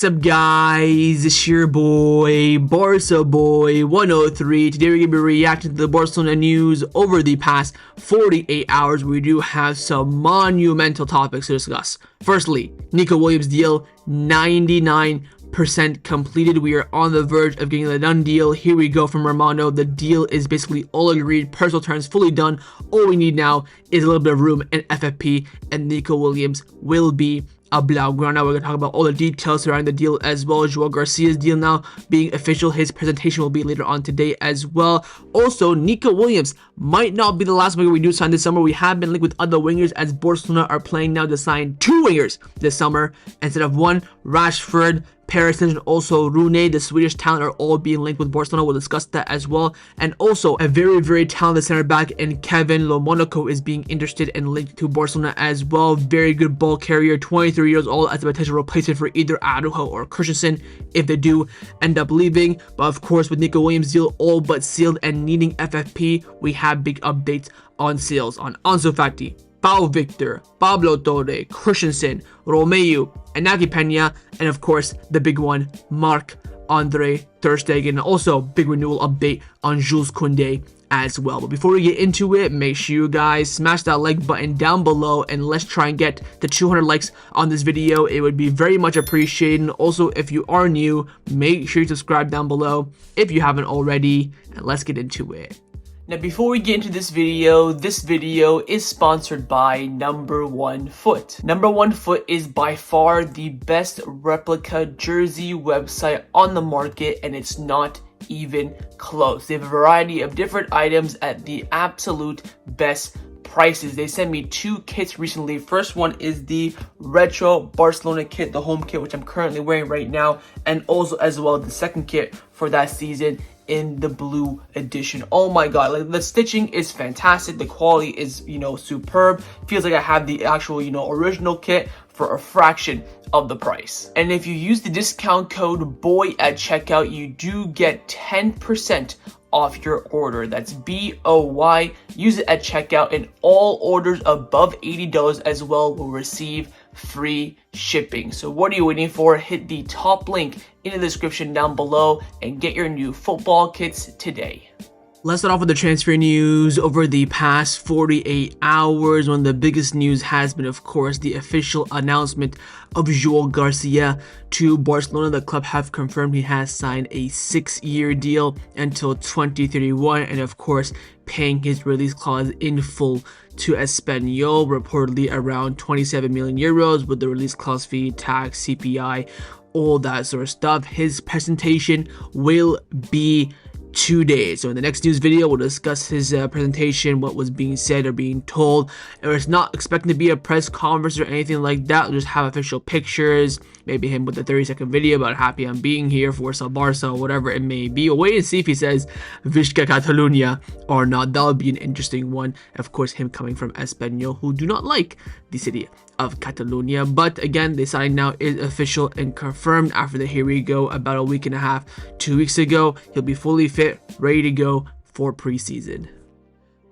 What's up, guys? It's your boy, Barca Boy 103. Today we're going to be reacting to the Barcelona news over the past 48 hours. We do have some monumental topics to discuss. Firstly, Nico Williams deal 99% completed. We are on the verge of getting the done deal. Here we go from Romano. The deal is basically all agreed, personal terms fully done. All we need now is a little bit of room in FFP, and Nico Williams will be a Blaugrana. We're going to talk about all the details surrounding the deal as well. Joan Garcia's deal now being official. His presentation will be later on today as well. Also, Nico Williams might not be the last winger we do sign this summer. We have been linked with other wingers, as Barcelona are planning now to sign 2 wingers this summer instead of 1. Rashford, Perisic, and also Rune, the Swedish talent, are all being linked with Barcelona. We'll discuss that as well. And also, a very talented center back in Kevin Lomonaco is being interested and linked to Barcelona as well. Very good ball carrier, 23 years old, as a potential replacement for either Araujo or Christensen if they do end up leaving. But of course, with Nico Williams' deal all but sealed and needing FFP, we have big updates on sales on Ansu Fati, Pau Victor, Pablo Torre, Christensen, Romeo, Inaki Peña, and of course the big one, Marc-André, Ter Stegen. Also big renewal update on Jules Kounde as well. But before we get into it, make sure you guys smash that like button down below, and let's try and get the 200 likes on this video. It would be very much appreciated. And also, if you are new, make sure you subscribe down below if you haven't already, and let's get into it. Now, before we get into this video is sponsored by Number One Foot. Number One Foot is by far the best replica jersey website on the market, and it's not even close. They have a variety of different items at the absolute best prices. They sent me 2 kits recently. First one is the retro Barcelona kit, the home kit, which I'm currently wearing right now, and also as well the second kit for that season in the blue edition. Oh my god, like, the stitching is fantastic, the quality is, superb. Feels like I have the actual, original kit for a fraction of the price. And if you use the discount code BOY at checkout, you do get 10% off your order. That's BOY. Use it at checkout, and all orders above $80 as well will receive free shipping. So what are you waiting for? Hit the top link in the description down below and get your new football kits today. Let's start off with the transfer news over the past 48 hours. One of the biggest news has been, of course, the official announcement of Joan Garcia to Barcelona. The club have confirmed he has signed a 6-year deal until 2031, and of course, paying his release clause in full to Espanyol, reportedly around 27 million euros with the release clause fee, tax, CPI, all that sort of stuff. His presentation will be 2 days. So in the next news video, we'll discuss his presentation, what was being said or being told. And it's not expecting to be a press conference or anything like that. We'll just have official pictures, maybe him with a 30-second video about happy I'm being here for Barca, whatever it may be. We'll wait and see if he says Visca Catalunya or not. That would be an interesting one. Of course, him coming from Espanyol, who do not like the city of Catalonia. But again, the signing now is official and confirmed after the here we go about a week and a half, 2 weeks ago. He'll be fully fit, ready to go for preseason.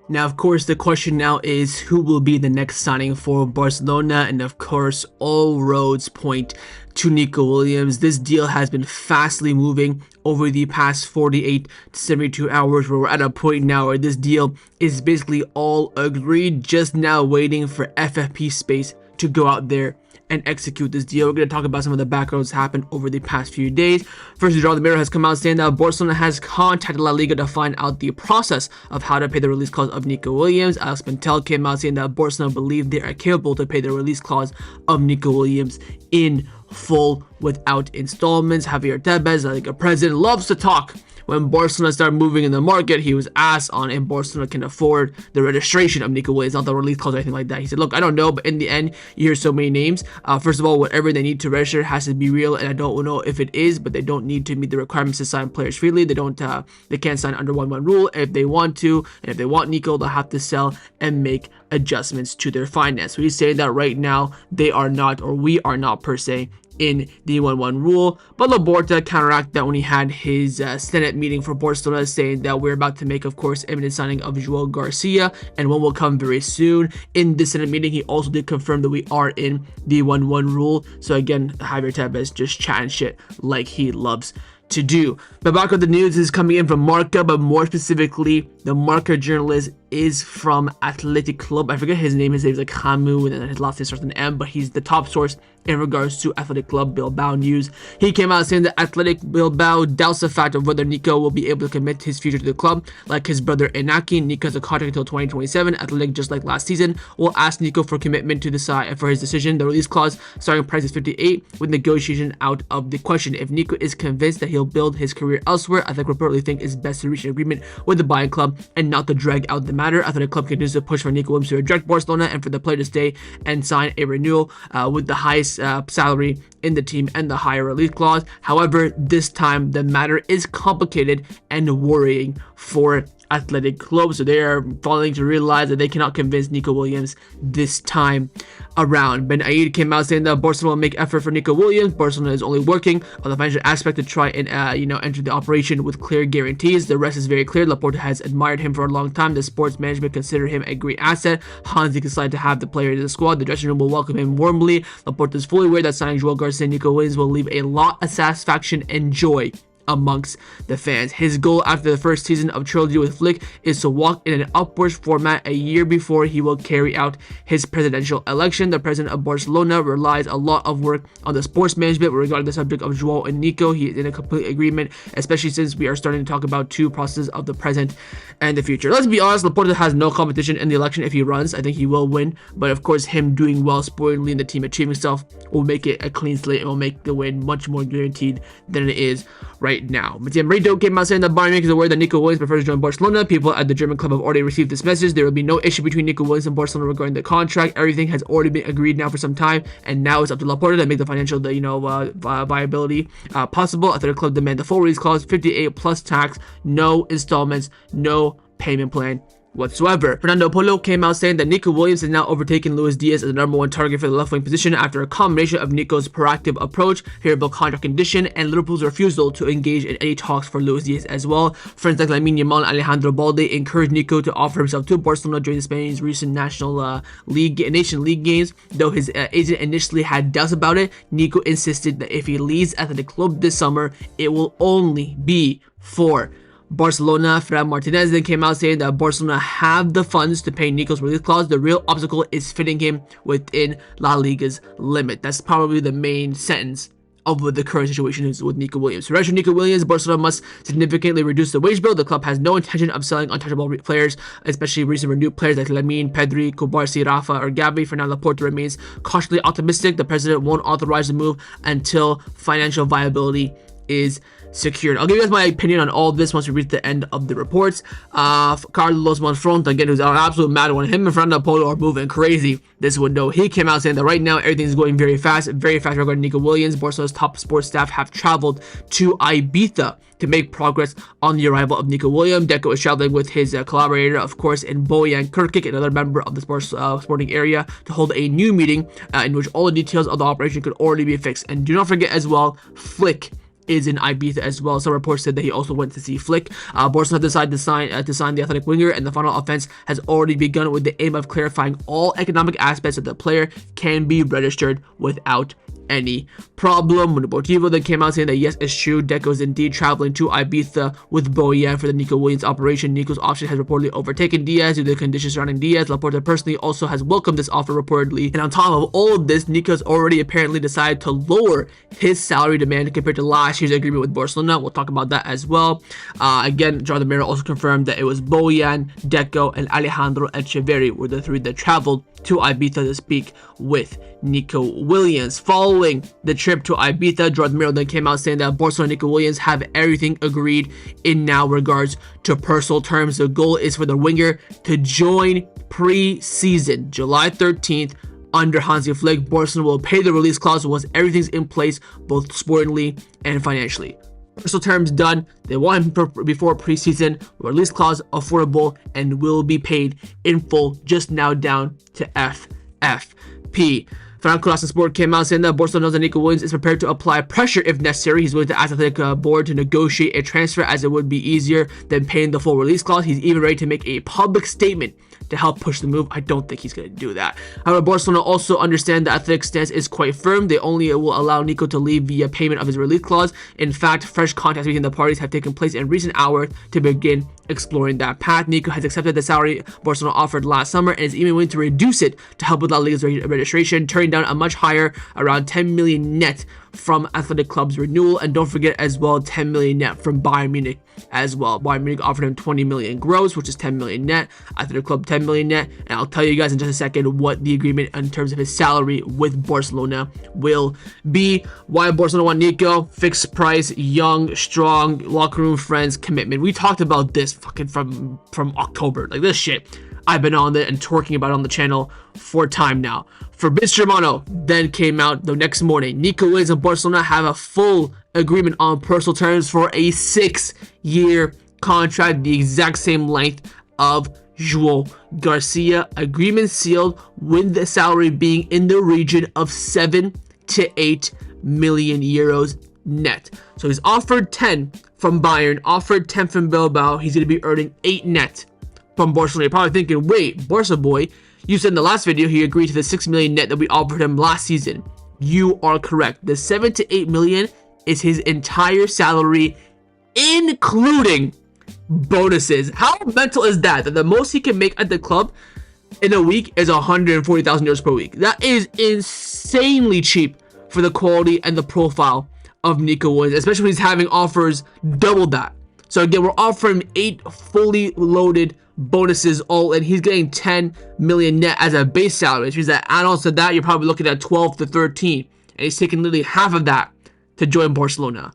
Now, of course, the question now is who will be the next signing for Barcelona, and of course, all roads point to Nico Williams. This deal has been fastly moving over the past 48 to 72 hours, where we're at a point now where this deal is basically all agreed, just now waiting for FFP space to go out there and execute this deal. We're going to talk about some of the backgrounds happened over the past few days. First, the Mirror has come out saying that Barcelona has contacted La Liga to find out the process of how to pay the release clause of Nico Williams. Alex Pentel came out saying that Barcelona believe they are capable to pay the release clause of Nico Williams in full without installments. Javier Tebas, La Liga president, loves to talk. When Barcelona started moving in the market, he was asked on if Barcelona can afford the registration of Nico Williams, not the release clause or anything like that. He said, look, I don't know, but in the end, you hear so many names. First of all, whatever they need to register has to be real, and I don't know if it is, but they don't need to meet the requirements to sign players freely. They can't sign under 1-1 rule. If they want to, and if they want Nico, they'll have to sell and make adjustments to their finance. So he's saying that right now, they are not, or we are not per se, in the 1-1 rule. But Laporta counteracted that when he had his Senate meeting for Barcelona, saying that we're about to make, of course, imminent signing of Joan Garcia, and one will come very soon. In this Senate meeting, he also did confirm that we are in the 1-1 rule. So again, Javier Tebas just chatting shit like he loves to do. But back with the news is coming in from Marca, but more specifically, the Marca journalist is from Athletic Club. I forget his name. His name is like Hamu, and then his last name starts with an M, but he's the top source in regards to Athletic Club Bilbao news. He came out saying that Athletic Bilbao doubts the fact of whether Nico will be able to commit his future to the club. Like his brother Inaki, Nico has a contract until 2027. Athletic, just like last season, will ask Nico for commitment to decide for his decision. The release clause starting price is 58, with negotiation out of the question. If Nico is convinced that he'll build his career elsewhere, Athletic reportedly think it's best to reach an agreement with the buying club and not to drag out the matter. Athletic Club continues to push for Nico Williams to reject Barcelona and for the player to stay and sign a renewal with the highest salary in the team and the higher release clause. However, this time the matter is complicated and worrying for Athletic Club, so they are falling to realize that they cannot convince Nico Williams this time around. Ben Aid came out saying that Barcelona will make effort for Nico Williams. Barcelona is only working on the financial aspect to try and enter the operation with clear guarantees. The rest is very clear. Laporta has admired him for a long time. The sports management consider him a great asset. Hansi decided to have the player in the squad. The dressing room will welcome him warmly. Laporta is fully aware that signing Joel Garcia and Nico Williams will leave a lot of satisfaction and joy amongst the fans. His goal after the first season of trilogy with Flick is to walk in an upwards format a year before he will carry out his presidential election. The president of Barcelona relies a lot of work on the sports management regarding the subject of Joao and Nico. He is in a complete agreement, especially since we are starting to talk about two processes of the present and the future. Let's be honest, Laporta has no competition in the election if he runs. I think he will win, but of course him doing well sportingly and the team achieving stuff will make it a clean slate and will make the win much more guaranteed than it is right now. Matthias Rito came out saying that Bayern Munich is aware that Nico Williams prefers to join Barcelona. People at the German club have already received this message. There will be no issue between Nico Williams and Barcelona regarding the contract. Everything has already been agreed now for some time, and now it's up to Laporta to make the financial, viability possible. Athletic Club demand the full release clause, 58 plus tax, no installments, no payment plan whatsoever. Fernando Polo came out saying that Nico Williams has now overtaken Luis Diaz as the #1 target for the left wing position after a combination of Nico's proactive approach, favorable contract condition, and Liverpool's refusal to engage in any talks for Luis Diaz as well. Friends like Lamine Yamal and Alejandro Balde encouraged Nico to offer himself to Barcelona during Spain's recent Nation League games. Though his agent initially had doubts about it, Nico insisted that if he leaves Athletic Club this summer, it will only be for Barcelona. Fran Martinez then came out saying that Barcelona have the funds to pay Nico's release clause. The real obstacle is fitting him within La Liga's limit. That's probably the main sentence of what the current situation is with Nico Williams. For Nico Williams, Barcelona must significantly reduce the wage bill. The club has no intention of selling untouchable players, especially recent renewed players like Lamine, Pedri, Kubarsi, Rafa, or Gabi. Fernando Laporta remains cautiously optimistic. The president won't authorize the move until financial viability is secured. I'll give you guys my opinion on all of this once we reach the end of the reports. Carlos Monfront, again, who's an absolute mad one. Him and Fernando Polo are moving crazy this window. He came out saying that right now everything's going very fast regarding Nico Williams. Barcelona's top sports staff have traveled to Ibiza to make progress on the arrival of Nico Williams. Deco is traveling with his collaborator, of course, in Bojan Krkic, another member of the sporting area, to hold a new meeting in which all the details of the operation could already be fixed. And do not forget as well, Flick is in Ibiza as well. Some reports said that he also went to see Flick. Barcelona decided to sign the athletic winger, and the final offense has already begun with the aim of clarifying all economic aspects so the player can be registered without any problem. When Deportivo then came out saying that yes, it's true, Deco is indeed traveling to Ibiza with Bojan for the Nico Williams operation. Nico's option has reportedly overtaken Diaz due to the conditions surrounding Diaz. Laporta personally also has welcomed this offer reportedly, and on top of all of this, Nico's already apparently decided to lower his salary demand compared to last year's agreement with Barcelona. We'll talk about that as well. Again, Jordan Mira also confirmed that it was Bojan, Deco, and Alejandro Echeverri were the three that traveled to Ibiza to speak with Nico Williams. Following the trip to Ibiza, Jordan Miro then came out saying that Barcelona and Nico Williams have everything agreed in now regards to personal terms. The goal is for the winger to join pre-season July 13th under Hansi Flick. Barcelona will pay the release clause once everything's in place, both sportingly and financially. Personal terms done. They want him before preseason. Release clause affordable and will be paid in full, just now down to FFP. Franco Sport came out saying that Barcelona knows that Nico Williams is prepared to apply pressure if necessary. He's willing to ask the Athletic board to negotiate a transfer as it would be easier than paying the full release clause. He's even ready to make a public statement to help push the move. I don't think he's going to do that. However, Barcelona also understand the Athletic stance is quite firm. They only will allow Nico to leave via payment of his release clause. In fact, fresh contacts between the parties have taken place in recent hours to begin exploring that path. Nico has accepted the salary Barcelona offered last summer and is even willing to reduce it to help with La Liga's registration, turning down a much higher, around 10 million net from Athletic Club's Renewal, and don't forget as well 10 million net from Bayern Munich as well. Bayern Munich offered him 20 million gross, which is 10 million net. Athletic Club 10 million net, and I'll tell you guys in just a second what the agreement in terms of his salary with Barcelona will be. Why Barcelona want Nico? Fixed price, young, strong, locker room friends, commitment. We talked about this fucking from October, like this shit. I've been on it and twerking about it on the channel for time now. Fabrizio Romano then came out the next morning. Nico Williams and Barcelona have a full agreement on personal terms for a 6-year contract, the exact same length of Joan Garcia. Agreement sealed with the salary being in the region of 7 to 8 million euros net. So he's offered 10 from Bayern, offered 10 from Bilbao. He's going to be earning 8 net from Barcelona. You're probably thinking, wait, Barca boy, you said in the last video he agreed to the 6 million net that we offered him last season. You are correct. The 7 to 8 million is his entire salary, including bonuses. How mental is that? That the most he can make at the club in a week is 140,000 euros per week. That is insanely cheap for the quality and the profile of Nico Williams, especially when he's having offers double that. So again, we're offering 8 fully loaded bonuses all in. He's getting 10 million net as a base salary, which means that add-on to that, you're probably looking at 12 to 13. And he's taking literally half of that to join Barcelona.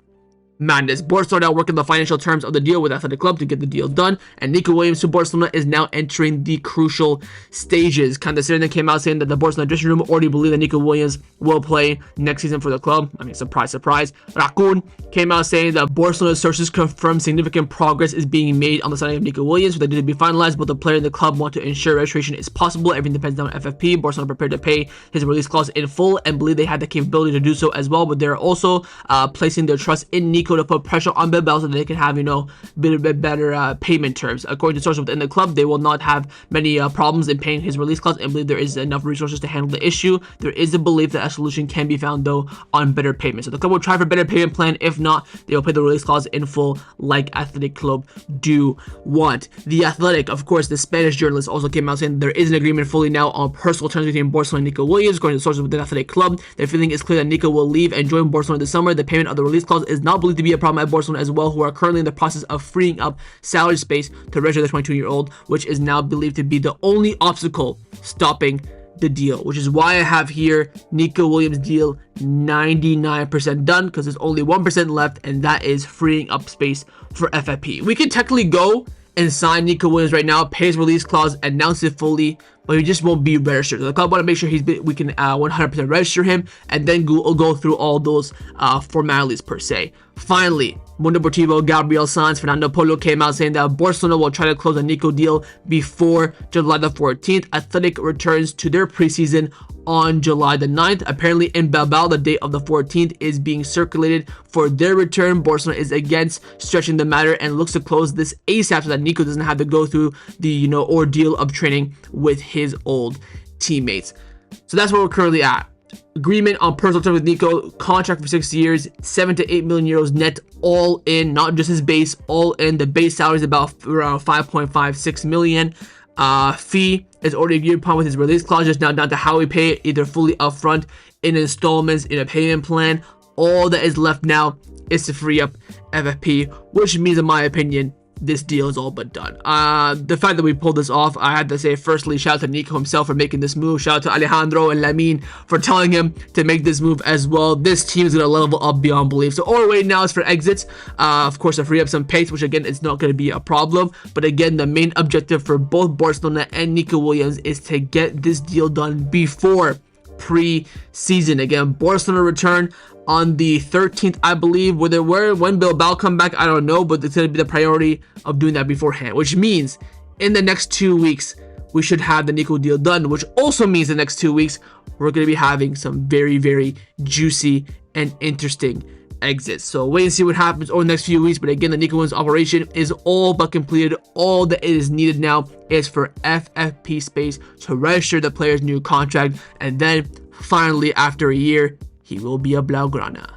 Madness. Barcelona now working the financial terms of the deal with Athletic Club to get the deal done, and Nico Williams to Barcelona is now entering the crucial stages. Kounde came out saying that the Barcelona dressing room already believe that Nico Williams will play next season for the club. I mean, surprise, surprise. Raccoon came out saying that Barcelona sources confirm significant progress is being made on the signing of Nico Williams, but they did be finalized, but the player and the club want to ensure registration is possible. Everything depends on FFP. Barcelona prepared to pay his release clause in full and believe they had the capability to do so as well, but they're also placing their trust in Nico to put pressure on Bilbao so that they can have, a bit better payment terms. According to sources within the club, they will not have many problems in paying his release clause and believe there is enough resources to handle the issue. There is a belief that a solution can be found though on better payment. So the club will try for a better payment plan. If not, they will pay the release clause in full like Athletic Club do want. The Athletic, of course, the Spanish journalist also came out saying there is an agreement fully now on personal terms between Barcelona and Nico Williams. According to sources within Athletic Club, their feeling is clear that Nico will leave and join Barcelona this summer. The payment of the release clause is not believed to be a problem at Barcelona as well, who are currently in the process of freeing up salary space to register the 22-year-old, which is now believed to be the only obstacle stopping the deal, which is why I have here Nico Williams deal 99% done, because there's only 1% left, and that is freeing up space for FFP. We can technically go and sign Nico Williams right now, pay his release clause, announce it fully, but he just won't be registered. So the club want to make sure we can 100% register him, and then go through all those formalities per se. Finally, Mundo Deportivo, Gabriel Sanz, Fernando Polo came out saying that Barcelona will try to close a Nico deal before July the 14th. Athletic returns to their preseason on July the 9th. Apparently in Bilbao, the date of the 14th is being circulated for their return. Barcelona is against stretching the matter and looks to close this ASAP so that Nico doesn't have to go through the ordeal of training with his old teammates. So that's where we're currently at. Agreement on personal terms with Nico, contract for 6 years, 7 to 8 million euros net, all in, not just his base, all in. The base salary is about around 5.56 million. Fee is already agreed upon with his release clause, just now down to how we pay it, either fully upfront, in installments, in a payment plan. All that is left now is to free up FFP, which means, in my opinion, this deal is all but done. The fact that we pulled this off, I had to say, firstly, shout out to Nico himself for making this move. Shout out to Alejandro and Lamin for telling him to make this move as well. This team is going to level up beyond belief. So all we're waiting now is for exits. Of course, to free up some pace, which again, it's not going to be a problem. But again, the main objective for both Barcelona and Nico Williams is to get this deal done before pre-season. Again, Barcelona return on the 13th, I believe. When Bilbao come back, I don't know, but it's going to be the priority of doing that beforehand, which means in the next 2 weeks, we should have the Nico deal done, which also means the next 2 weeks we're going to be having some very, very juicy and interesting exits. So wait and see what happens over the next few weeks. But again, the Nico Williams operation is all but completed. All that is needed now is for FFP space to register the player's new contract, and then finally, after a year, he will be a Blaugrana.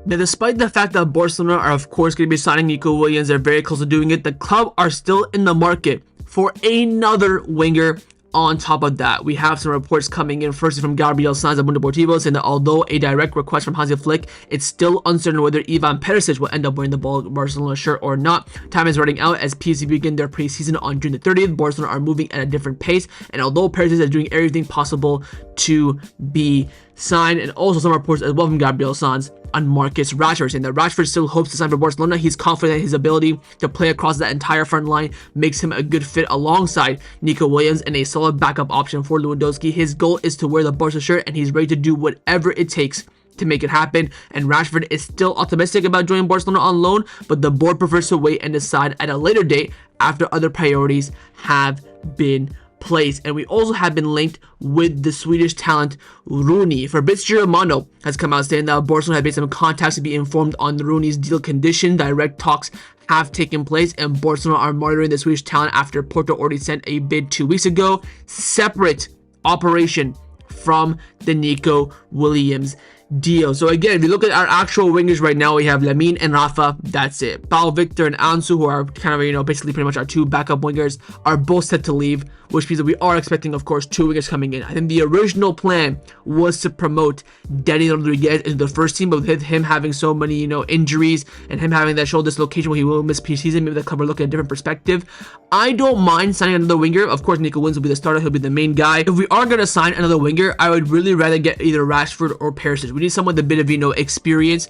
Now, despite the fact that Barcelona are of course going to be signing Nico Williams, they're very close to doing it, the club are still in the market for another winger. On top of that, we have some reports coming in, firstly from Gabriel Sanz of Mundo Deportivo, saying that although a direct request from Hansi Flick, it's still uncertain whether Ivan Perisic will end up wearing the Barcelona shirt or not. Time is running out as PSV begin their preseason on June the 30th. Barcelona are moving at a different pace, and although Perisic is doing everything possible to be signed, and also some reports as well from Gabriel Sanz on Marcus Rashford, saying that Rashford still hopes to sign for Barcelona. He's confident his ability to play across that entire front line makes him a good fit alongside Nico Williams and a solid backup option for Lewandowski. His goal is to wear the Barca shirt, and he's ready to do whatever it takes to make it happen. And Rashford is still optimistic about joining Barcelona on loan, but the board prefers to wait and decide at a later date after other priorities have been placed. And we also have been linked with the Swedish talent Rooney. Fabrizio Romano has come out saying that Barcelona had made some contacts to be informed on Rooney's deal condition. Direct talks have taken place, and Barcelona are monitoring the Swedish talent after Porto already sent a bid 2 weeks ago. Separate operation from the Nico Williams deal. So again, if you look at our actual wingers right now, we have Lamine and Rafa. That's it. Pau Victor and Ansu, who are kind of, basically pretty much our two backup wingers, are both set to leave, which means that we are expecting, of course, two wingers coming in. I think the original plan was to promote Danny Rodriguez into the first team, but with him having so many, injuries and him having that shoulder dislocation where he will miss preseason, maybe the club are looking at a different perspective. I don't mind signing another winger. Of course, Nico Williams will be the starter. He'll be the main guy. If we are going to sign another winger, I would really rather get either Rashford or Perisic. We need someone with a bit of, experience,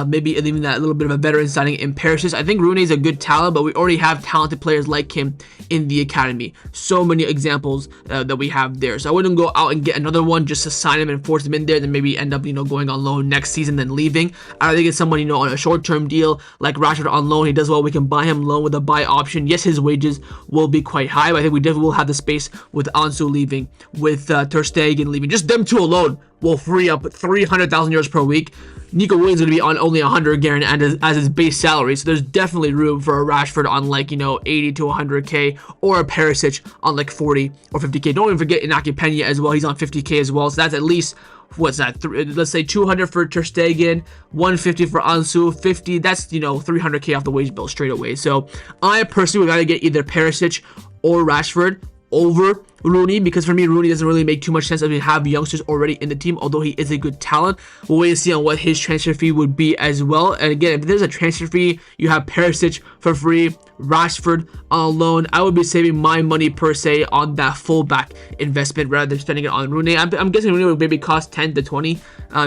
maybe even that little bit of a veteran signing in Perisic. I think Rooney is a good talent, but we already have talented players like him in the academy. So many examples that we have there. So I wouldn't go out and get another one just to sign him and force him in there, then maybe end up, going on loan next season, then leaving. I think it's someone, on a short-term deal like Rashford on loan. He does well. We can buy him loan with a buy option. Yes, his wages will be quite high, but I think we definitely will have the space with Ansu leaving, with Ter Stegen leaving. Just them two alone will free up 300,000 euros per week. Nico Williams is going to be on only 100 guaranteed as his base salary, so there's definitely room for a Rashford on 80 to 100k, or a Perisic on 40 or 50k. Don't even forget Inaki Pena as well. He's on 50k as well, so that's at least, what's that? Let's say 200 for Ter Stegen, 150 for Ansu, 50. That's 300k off the wage bill straight away. So I personally would rather get either Perisic or Rashford over Rooney, because for me, Rooney doesn't really make too much sense as we have youngsters already in the team, although he is a good talent. We'll wait and see on what his transfer fee would be as well. And again, if there's a transfer fee, you have Perisic for free, Rashford on loan. I would be saving my money per se on that fullback investment rather than spending it on Rooney. I'm guessing Rooney would maybe cost 10 to 20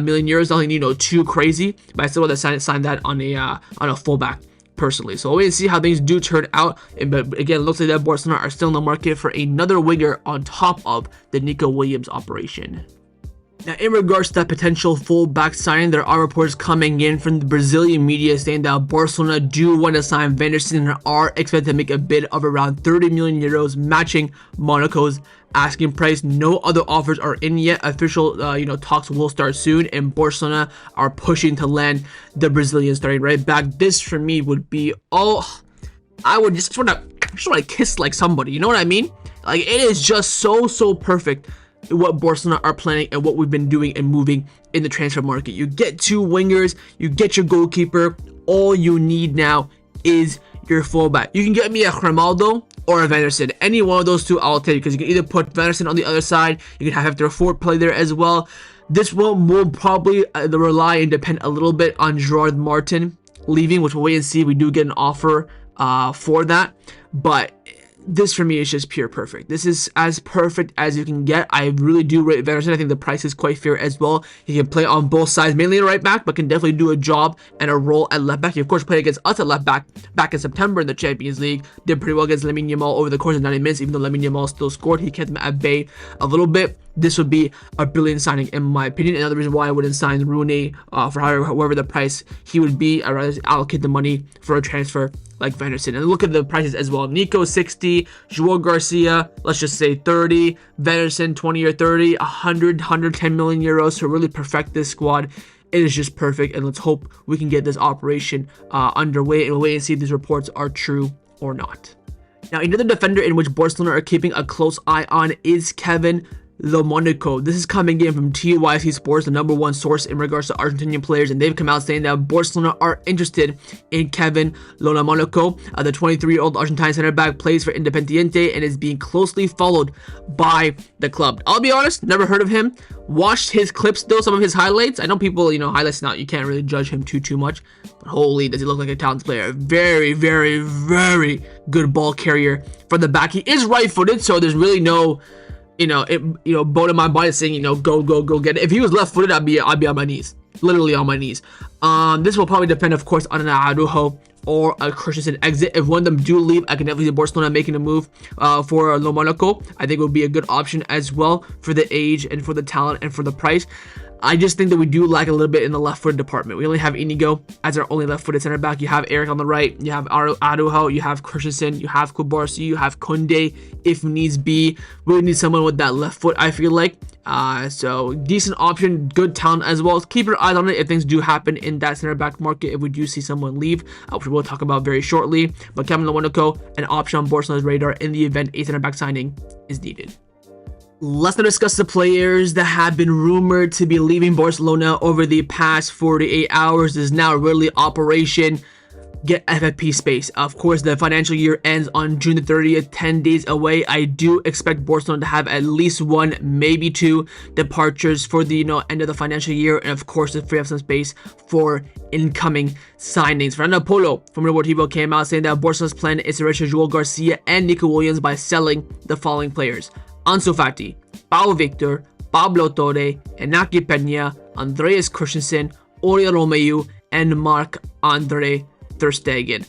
million euros, nothing too crazy, but I still want to sign that on a fullback personally. So we'll wait and see how things do turn out. But again, it looks like that Barcelona are still in the market for another winger on top of the Nico Williams operation. Now, in regards to that potential fullback signing, there are reports coming in from the Brazilian media saying that Barcelona do want to sign Vanderson and are expected to make a bid of around 30 million euros, matching Monaco's asking price. No other offers are in yet. Official, talks will start soon, and Barcelona are pushing to land the Brazilian starting right back. This for me would be I would just want to kiss somebody. You know what I mean? It is just so perfect what Barcelona are planning and what we've been doing and moving in the transfer market. You get two wingers, you get your goalkeeper. All you need now is your fullback. You can get me a Grimaldo or a Vanderson. Any one of those two I'll take, because you can either put Vanderson on the other side, you can have Hector Ford play there as well. This one will probably rely and depend a little bit on Gerard Martin leaving, which we'll wait and see if we do get an offer for that. But this for me is just pure perfect. This is as perfect as you can get. I really do rate Vanderson. I think the price is quite fair as well. He can play on both sides, mainly at right back, but can definitely do a job and a role at left back. He of course played against us at left back in September in the Champions League. Did pretty well against Lamine Yamal over the course of 90 minutes. Even though Lamine Yamal still scored, he kept him at bay a little bit. this would be a brilliant signing in my opinion. Another reason why I wouldn't sign Rooney for however the price he would be. I'd rather allocate the money for a transfer like Vanderson. And look at the prices as well. Nico 60, Joan Garcia, let's just say 30, Vanderson 20 or 30, 100, 110 million euros to really perfect this squad. It is just perfect, and let's hope we can get this operation underway, and we'll wait and see if these reports are true or not. Now, another defender in which Barcelona are keeping a close eye on is Kevin Lomonaco. This is coming in from TYC Sports, the #1 source in regards to Argentinian players, and they've come out saying that Barcelona are interested in Kevin Lomonaco. The 23-year-old Argentine center back plays for Independiente and is being closely followed by the club. I'll be honest, never heard of him. Watched his clips though, some of his highlights. I know people, highlights now, you can't really judge him too much, but holy, does he look like a talented player. Very, very, very good ball carrier for the back. He is right-footed, so there's really no bone in my body saying, go get it. If he was left-footed, I'd be on my knees, literally on my knees. This will probably depend, of course, on an Araujo or a Christensen exit. If one of them do leave, I can definitely see Barcelona making a move for Lomónaco. I think it would be a good option as well for the age and for the talent and for the price. I just think that we do lack a little bit in the left-footed department. We only have Inigo as our only left-footed center back. You have Eric on the right. You have Araujo. You have Christensen. You have Kubarsi. You have Kounde if needs be. We would need someone with that left foot, I feel like. So decent option, good talent as well. Keep your eyes on it if things do happen in that center back market. If we do see someone leave, which we'll talk about very shortly. But Kevin Lomonaco, an option on Barcelona's radar in the event a center back signing is needed. Let's now discuss the players that have been rumored to be leaving Barcelona over the past 48 hours. This is now really operation get FFP space. Of course, the financial year ends on June the 30th, 10 days away. I do expect Barcelona to have at least one, maybe two departures for the end of the financial year, and of course to free up some space for incoming signings. Fernando Polo from Deportivo came out saying that Barcelona's plan is to register Joan Garcia and Nico Williams by selling the following players: Ansu Fati, Pau Victor, Pablo Torre, Iñaki Peña, Andreas Christensen, Oriol Romeu, and Marc-André Ter Stegen.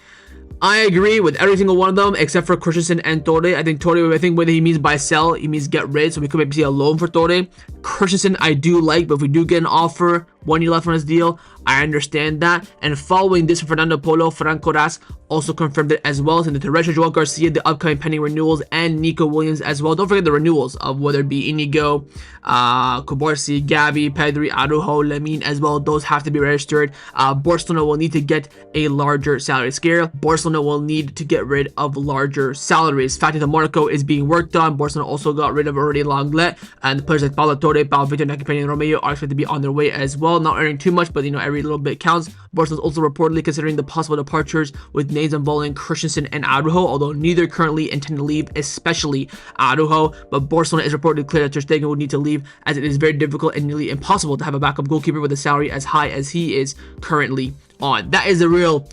I agree with every single one of them except for Christensen and Torre. I think Torre, what he means by sell, he means get rid, so we could maybe see a loan for Torre. Christensen I do like, but if we do get an offer, 1 year left on his deal, I understand that. And following this from Fernando Polo, Franco Ras also confirmed it as well, saying that to register Joan Garcia, the upcoming pending renewals, and Nico Williams as well. Don't forget the renewals of whether it be Inigo, Kubarsi, Gavi, Pedri, Araujo, Lamine as well. Those have to be registered. Barcelona will need to get a larger salary scale. Barcelona will need to get rid of larger salaries. Fati the Monaco is being worked on. Barcelona also got rid of already Lenglet, and players like Pablo Torre, Pau Victor, Iñaki Peña, and Romeu are expected to be on their way as well. Not earning too much, but every little bit counts. Barcelona is also reportedly considering the possible departures with names involving Christensen and Araujo, although neither currently intend to leave, especially Araujo. But Barcelona is reportedly clear that Ter Stegen would need to leave, as it is very difficult and nearly impossible to have a backup goalkeeper with a salary as high as he is currently on. That is a real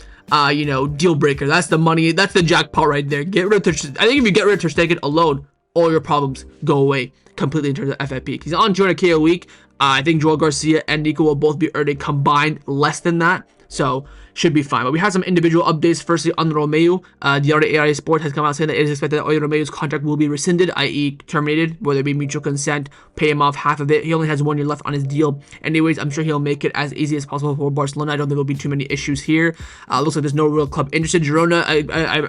deal breaker. That's the money. That's the jackpot right there. Get rid of I think if you get rid of Ter Stegen alone, all your problems go away completely in terms of FFP. He's on 200K a week. I think Joan Garcia and Nico will both be earning combined less than that, so should be fine. But we have some individual updates. Firstly, on Romeu, the RAI Sport has come out saying that it is expected that Romeu's contract will be rescinded, i.e. terminated, whether it be mutual consent, pay him off half of it. He only has 1 year left on his deal. Anyways, I'm sure he'll make it as easy as possible for Barcelona. I don't think there'll be too many issues here. Looks like there's no real club interested. Girona,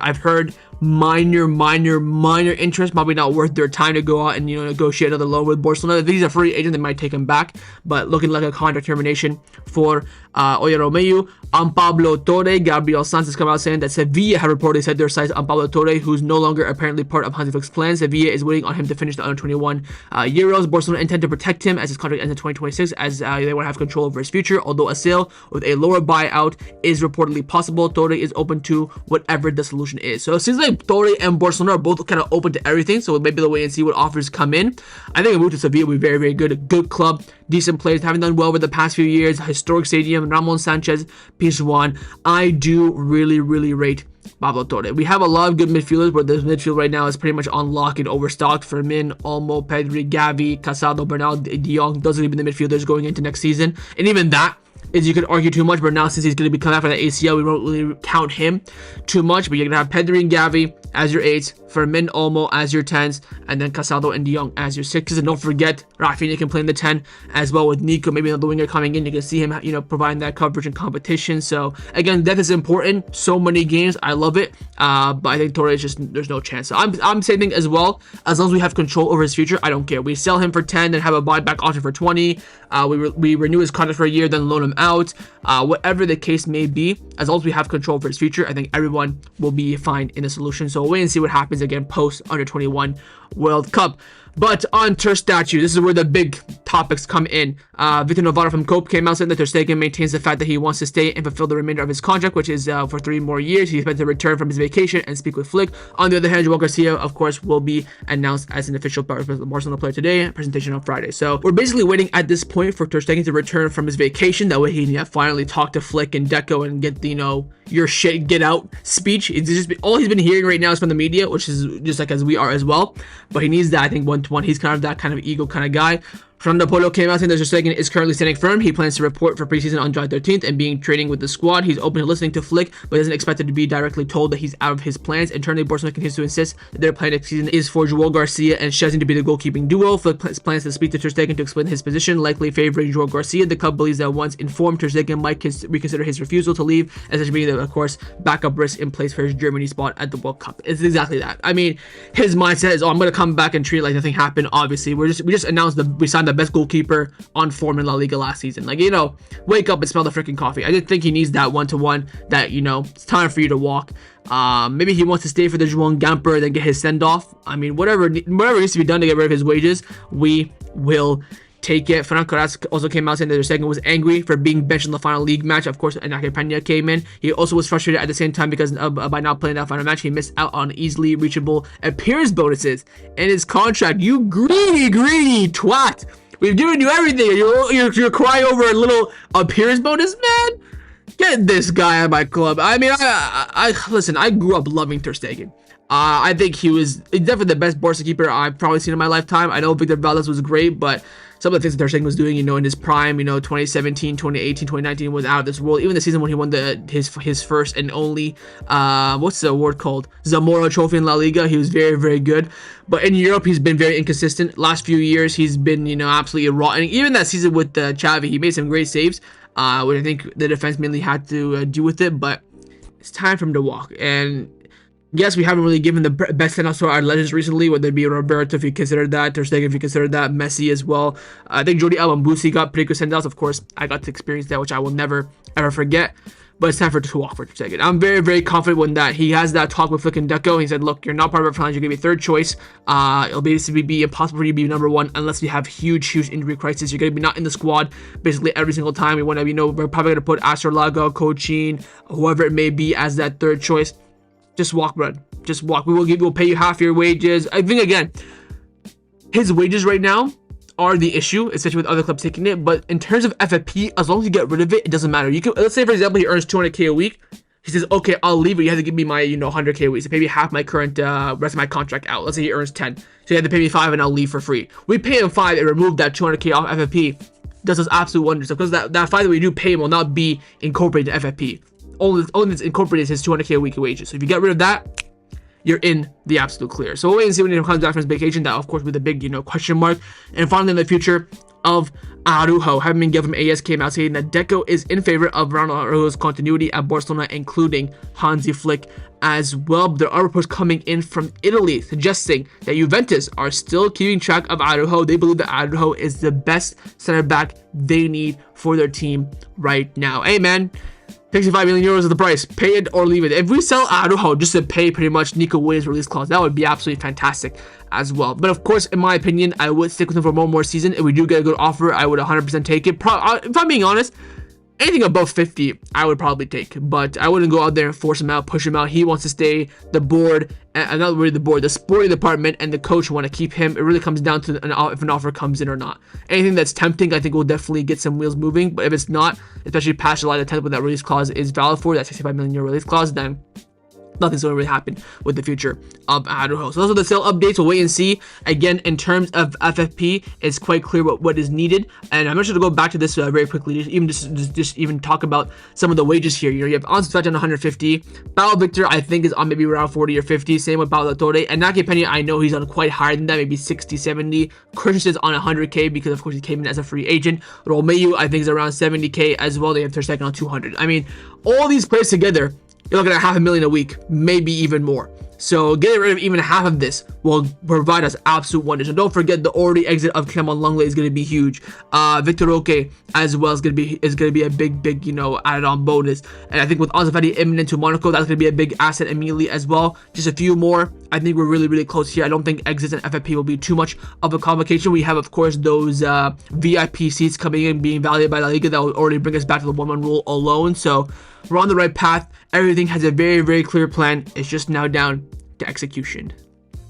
I've heard minor interest, probably not worth their time to go out and negotiate another loan with Barcelona. If he's a free agent, they might take him back, but looking like a contract termination for Oriol Romeu. On Pablo Torre, Gabriel Sanz has come out saying that Sevilla have reportedly set their sights on Pablo Torre, who's no longer apparently part of Hansi Flick's plan. Sevilla is waiting on him to finish the under 21 Euros. Barcelona intend to protect him as his contract ends in 2026, as they want to have control over his future, although a sale with a lower buyout is reportedly possible. Torre is open to whatever the solution is. So it seems like Torre and Barcelona are both kind of open to everything, so maybe they'll wait and see what offers come in. I think a move to Sevilla will be very, very good. A good club, decent players, having done well over the past few years. Historic stadium, Ramon Sanchez, Pizjuan. I do really rate Pablo Torre. We have a lot of good midfielders, but this midfield right now is pretty much on lock and overstocked. Fermin, Olmo, Pedri, Gavi, Casado, Bernal, De Jong. Those are even the midfielders going into next season. And even that is you could argue too much, but now since he's going to be coming after the ACL, we won't really count him too much. But you're going to have Pedri and Gavi as your 8s, Fermin, Olmo as your 10s, and then Casado and De Jong as your 6s. And don't forget, Rafinha can play in the 10 as well with Nico, maybe another winger coming in. You can see him, providing that coverage and competition. So again, depth is important. So many games, I love it. But I think Torres there's no chance. So I'm saying as well, as long as we have control over his future, I don't care. We sell him for 10, then have a buyback option for 20. We renew his contract for a year, then loan him out. Whatever the case may be, as long as we have control over his future, I think everyone will be fine in a solution. So we'll wait and see what happens again post under 21 World Cup. But on Ter Stegen, this is where the big topics come in. Victor Navarro from Cope came out saying that Ter Stegen maintains the fact that he wants to stay and fulfill the remainder of his contract, which is for 3 more years. He's meant to return from his vacation and speak with Flick. On the other hand, Joan Garcia, of course, will be announced as an official Barcelona player today. Presentation on Friday. So we're basically waiting at this point for Ter Stegen to return from his vacation. That way he can finally talk to Flick and Deco and get the, your shit, get out speech. It's just all he's been hearing right now is from the media, which is just like as we are as well. But he needs that, I think, 1-to-1. He's kind of that kind of ego kind of guy. Fernando Polo came out saying that Ter Stegen is currently standing firm. He plans to report for preseason on July 13th and being training with the squad. He's open to listening to Flick, but isn't expected to be directly told that he's out of his plans. Internally, Barcelona continues to insist that their plan next season is for Joan Garcia and Szczesny to be the goalkeeping duo. Flick plans to speak to Ter Stegen to explain his position, likely favoring Joan Garcia. The club believes that once informed, Ter Stegen might reconsider his refusal to leave, essentially being, of course, backup risk in place for his Germany spot at the World Cup. It's exactly that. I mean, his mindset is, I'm going to come back and treat it like nothing happened. Obviously, we just announced that we signed the best goalkeeper on form in La Liga last season. Like, wake up and smell the freaking coffee. I didn't think he needs that 1-to-1 that, it's time for you to walk. Maybe he wants to stay for the Joan Gamper, then get his send-off. I mean, whatever needs to be done to get rid of his wages, we will take it. Ferran Carras also came out saying that Ter Stegen was angry for being benched in the final league match. Of course, Enrique Peña came in. He also was frustrated at the same time because by not playing that final match, he missed out on easily reachable appearance bonuses in his contract. You greedy twat. We've given you everything. You're crying over a little appearance bonus, man. Get this guy at my club. I mean, I listen. I grew up loving Ter Stegen. I think he's definitely the best Barca keeper I've probably seen in my lifetime. I know Victor Valdez was great, but some of the things that Ter Stegen was doing, in his prime, 2017, 2018, 2019 was out of this world. Even the season when he won his first and only, what's the award called? Zamora Trophy in La Liga. He was very, very good. But in Europe, he's been very inconsistent. Last few years, he's been, absolutely rotten. Even that season with Xavi, he made some great saves, which I think the defense mainly had to do with it. But it's time for him to walk. And yes, we haven't really given the best send-offs to our legends recently, whether it be Roberto, if you consider that, Ter Stegen, if you consider that, Messi as well. I think Jordi Alba and Busi got pretty good send-offs. Of course, I got to experience that, which I will never, ever forget. But it's time for to walk for Ter Stegen. I'm very, very confident when that he has that talk with Flick and Deco. He said, look, you're not part of our plans. You're going to be third choice. It'll basically be impossible for you to be number 1 unless we have huge injury crisis. You're going to be not in the squad basically every single time. We want to, we're probably going to put Astrolaga, Cochin, whoever it may be as that third choice. Just walk, bro. Just walk. We'll pay you half your wages. I think, again, his wages right now are the issue, especially with other clubs taking it. But in terms of FFP, as long as you get rid of it, it doesn't matter. You can, let's say, for example, he earns 200K a week. He says, okay, I'll leave, but you have to give me my, 100K a week. So maybe half my current rest of my contract out. Let's say he earns 10. So you have to pay me 5 and I'll leave for free. We pay him 5 and remove that 200K off FFP. Does us absolute wonders. Because that 5 that we do pay him will not be incorporated in FFP. Only that's incorporated is his 200K a week wages. So if you get rid of that, you're in the absolute clear. So we'll wait and see when he comes back from his vacation. That, of course, with a big, question mark. And finally, in the future of Araujo, having been given from AS came out saying that Deco is in favor of Araujo's continuity at Barcelona, including Hansi Flick as well. But there are reports coming in from Italy suggesting that Juventus are still keeping track of Araujo. They believe that Araujo is the best center back they need for their team right now. Hey, man. 65 million euros is the price. Pay it or leave it. If we sell Araujo just to pay pretty much Nico Williams' release clause, that would be absolutely fantastic as well. But of course, in my opinion, I would stick with him for one more season. If we do get a good offer, I would 100% take it. If I'm being honest, anything above 50, I would probably take. But I wouldn't go out there and force him out, push him out. He wants to stay. The board, and not really the board, the sporting department and the coach want to keep him. It really comes down to if an offer comes in or not. Anything that's tempting, I think, will definitely get some wheels moving. But if it's not, especially past July the 10th when that release clause is valid for, that 65 million euro release clause, then nothing's going to really happen with the future of Araujo. So those are the sale updates. We'll wait and see. Again, in terms of FFP, it's quite clear what is needed. And I'm just going to go back to this very quickly. Just even talk about some of the wages here. You have Ansu Fati on 150. Pau Victor, I think, is on maybe around 40 or 50. Same with Paulo Torre. And Naki Peña, I know he's on quite higher than that, maybe 60, 70. Christensen's on 100K because, of course, he came in as a free agent. Romeu, I think, is around 70K as well. They have Ter Stegen on 200. I mean, all these players together, you're looking at $500,000 a week, maybe even more. So getting rid of even half of this will provide us absolute wonders. And don't forget, the already exit of Clement Lenglet is going to be huge. Victor Roque as well is going to be a big added on bonus. And I think with Ansu Fati imminent to Monaco, that's going to be a big asset immediately as well. Just a few more. I think we're really close here. I don't think exits and FFP will be too much of a complication. We have, of course, those VIP seats coming in, being valued by La Liga that will already bring us back to the 1-1 rule alone. So we're on the right path. Everything has a very clear plan. It's just now down to execution.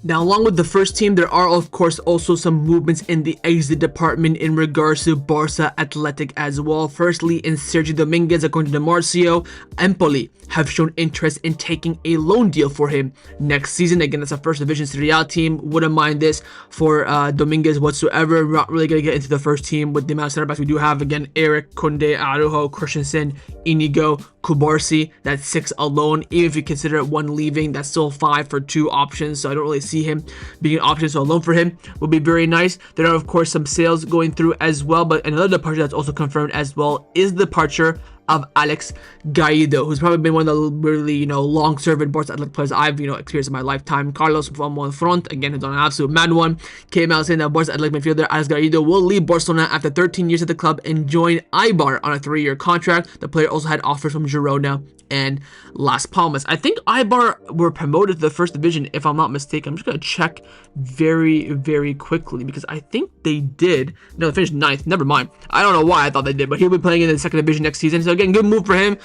Now, along with the first team, there are, of course, also some movements in the exit department in regards to Barca Athletic as well. Firstly, in Sergio Dominguez, according to Marcio, Empoli have shown interest in taking a loan deal for him next season. Again, that's a first division Serie A team. Wouldn't mind this for Dominguez whatsoever. We're not really going to get into the first team with the amount of center backs we do have. Again, Eric, Kounde, Araujo, Christensen, Inigo, Kubarsi. That's 6 alone. Even if you consider it 1 leaving, that's still 5 for 2 options. So I don't really see him being an option. So a loan for him would be very nice. There are, of course, some sales going through as well. But another departure that's also confirmed as well is the departure of Alex Garrido, who's probably been one of the really, long-serving Barca Athletic players I've, experienced in my lifetime. Carlos from one front, again, who's on an absolute mad one, came out saying that Barca Athletic midfielder Alex Garrido will leave Barcelona after 13 years at the club and join Eibar on a 3-year contract. The player also had offers from Girona and Las Palmas. I think Eibar were promoted to the first division, if I'm not mistaken. I'm just going to check very quickly because I think they did. No, they finished 9th. Never mind. I don't know why I thought they did, but he'll be playing in the second division next season. So again, good move for him.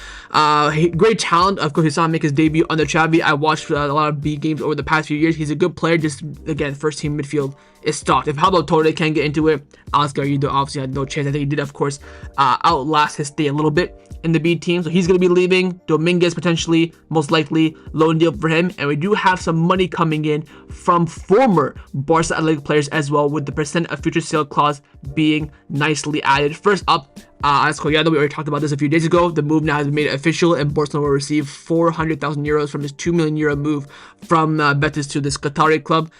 Great talent. Of course, we saw him make his debut on the Xavi. I watched a lot of B games over the past few years. He's a good player. Just, again, first team midfield is stocked. If Pablo Torre can't get into it, Alex Garrido obviously had no chance. I think he did, of course, outlast his stay a little bit in the B team. So he's going to be leaving. Dominguez potentially, most likely, loan deal for him. And we do have some money coming in from former Barca Athletic players as well, with the percent of future sale clause being nicely added. First up, Alex Collado, we already talked about this a few days ago. The move now has been made official, and Barcelona will receive 400,000 euros from his 2 million euro move from Betis to this Qatari club.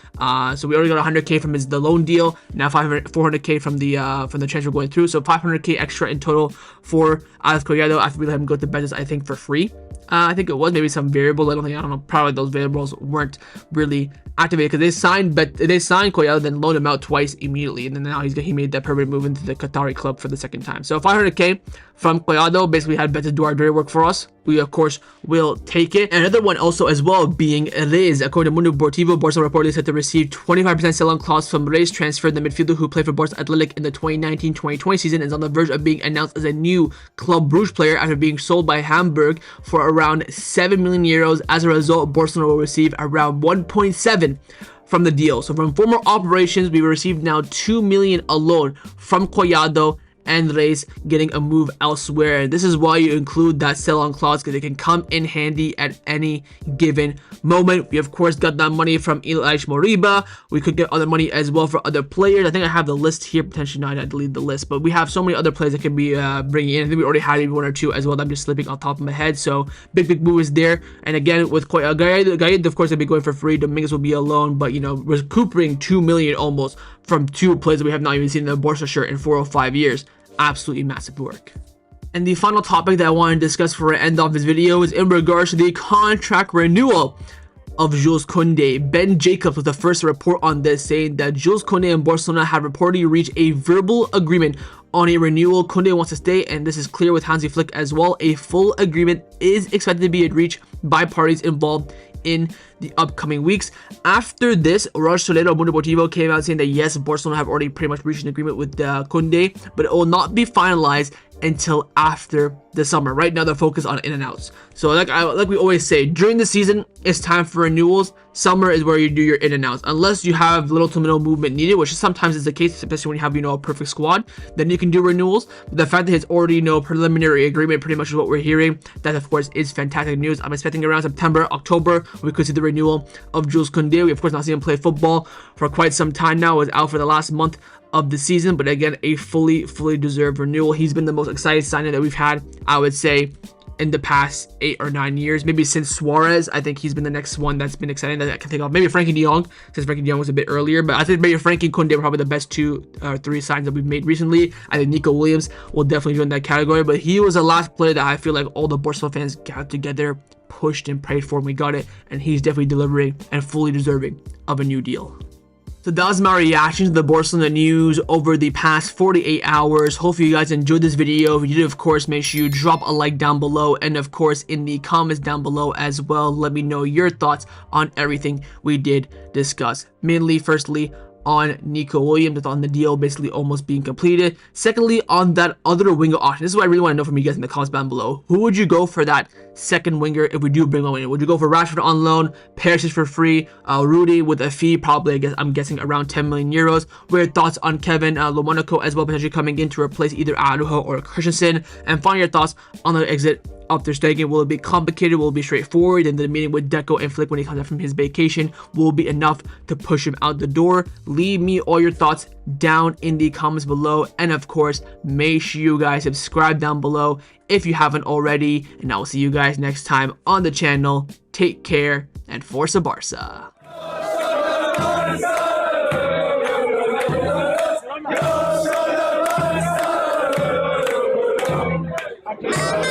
So we already got 100k from the loan deal. Now 400k from the transfer going through. So 500k extra in total for Alex Collado after we let him go to Betis, I think, for free. I think it was maybe some variable. I don't know. Probably those variables weren't really activated because they signed Collado, then loaned him out twice immediately, and then now he made that permanent move into the Qatari club for the second time. So 500k from Collado basically had Betis do our dirty work for us. We, of course, will take it. And another one also as well being Reyes. According to Mundo Deportivo, Barcelona reportedly said to receive 25% sell-on clause from Reyes transfer. The midfielder who played for Barca Athletic in the 2019-2020 season is on the verge of being announced as a new Club Brugge player after being sold by Hamburg for around 7 million euros. As a result, Barcelona will receive around 1.7 from the deal. So from former operations, we received now 2 million alone from Collado and Reyes getting a move elsewhere. And this is why you include that sell-on clause, because it can come in handy at any given moment. We, of course, got that money from Elias Moriba. We could get other money as well for other players. I think I have the list here. Potentially not, I delete the list, but we have so many other players that can be bringing in. I think we already had maybe 1 or 2 as well that I'm just slipping on top of my head. So big move is there. And again, with Gaid, of course, they'll be going for free. Dominguez will be alone, but recuperating 2 million almost from 2 players that we have not even seen in the Barca shirt in 4 or 5 years. Absolutely massive work. And the final topic that I want to discuss before I end off this video is in regards to the contract renewal of Jules Kounde. Ben Jacobs was the first to report on this, saying that Jules Kounde and Barcelona have reportedly reached a verbal agreement on a renewal. Kounde wants to stay, and this is clear with Hansi Flick as well. A full agreement is expected to be reached by parties involved in the upcoming weeks. After this, Raj Soler of Mundo Deportivo came out saying that yes, Barcelona have already pretty much reached an agreement with Kounde, but it will not be finalized until after the summer. Right now, they're focused on in and outs. So like we always say, during the season, it's time for renewals. Summer is where you do your in and outs. Unless you have little to no movement needed, which sometimes is the case, especially when you have, a perfect squad, then you can do renewals. But the fact that it's already preliminary agreement pretty much is what we're hearing. That, of course, is fantastic news. I'm expecting around September, October, we could see the renewal of Jules Kounde. We of course not seen him play football for quite some time now. Was out for the last month of the season, but again, a fully deserved renewal. He's been the most exciting signing that we've had, I would say, in the past 8 or 9 years, maybe since Suarez. I think he's been the next one that's been exciting that I can think of. Maybe Frankie de Jong, since Frankie de Jong was a bit earlier, but I think maybe Frankie and Kounde were probably the best 2 or 3 signs that we've made recently. I think Nico Williams will definitely join that category, but he was the last player that I feel like all the Barcelona fans got together, pushed and prayed for, and we got it, and he's definitely delivering and fully deserving of a new deal. So that was my reaction to the Barcelona news over the past 48 hours. Hopefully you guys enjoyed this video. If you did, of course, make sure you drop a like down below. And of course, in the comments down below as well, let me know your thoughts on everything we did discuss. Mainly, firstly, on Nico Williams, on the deal basically almost being completed. Secondly, on that other winger option. This is what I really want to know from you guys in the comments down below. Who would you go for that second winger if we do bring one in? Would you go for Rashford on loan, Perisic for free, Rudy with a fee, probably, I'm guessing around 10 million euros? What are your thoughts on Kevin Lomonaco as well, potentially coming in to replace either Araujo or Christensen? And finally, your thoughts on the exit of Ter Stegen. Will it be complicated? Will it be straightforward? And the meeting with Deco and Flick when he comes back from his vacation will be enough to push him out the door? Leave me all your thoughts down in the comments below. And of course, make sure you guys subscribe down below if you haven't already. And I will see you guys next time on the channel. Take care and Forza Barca. Mama.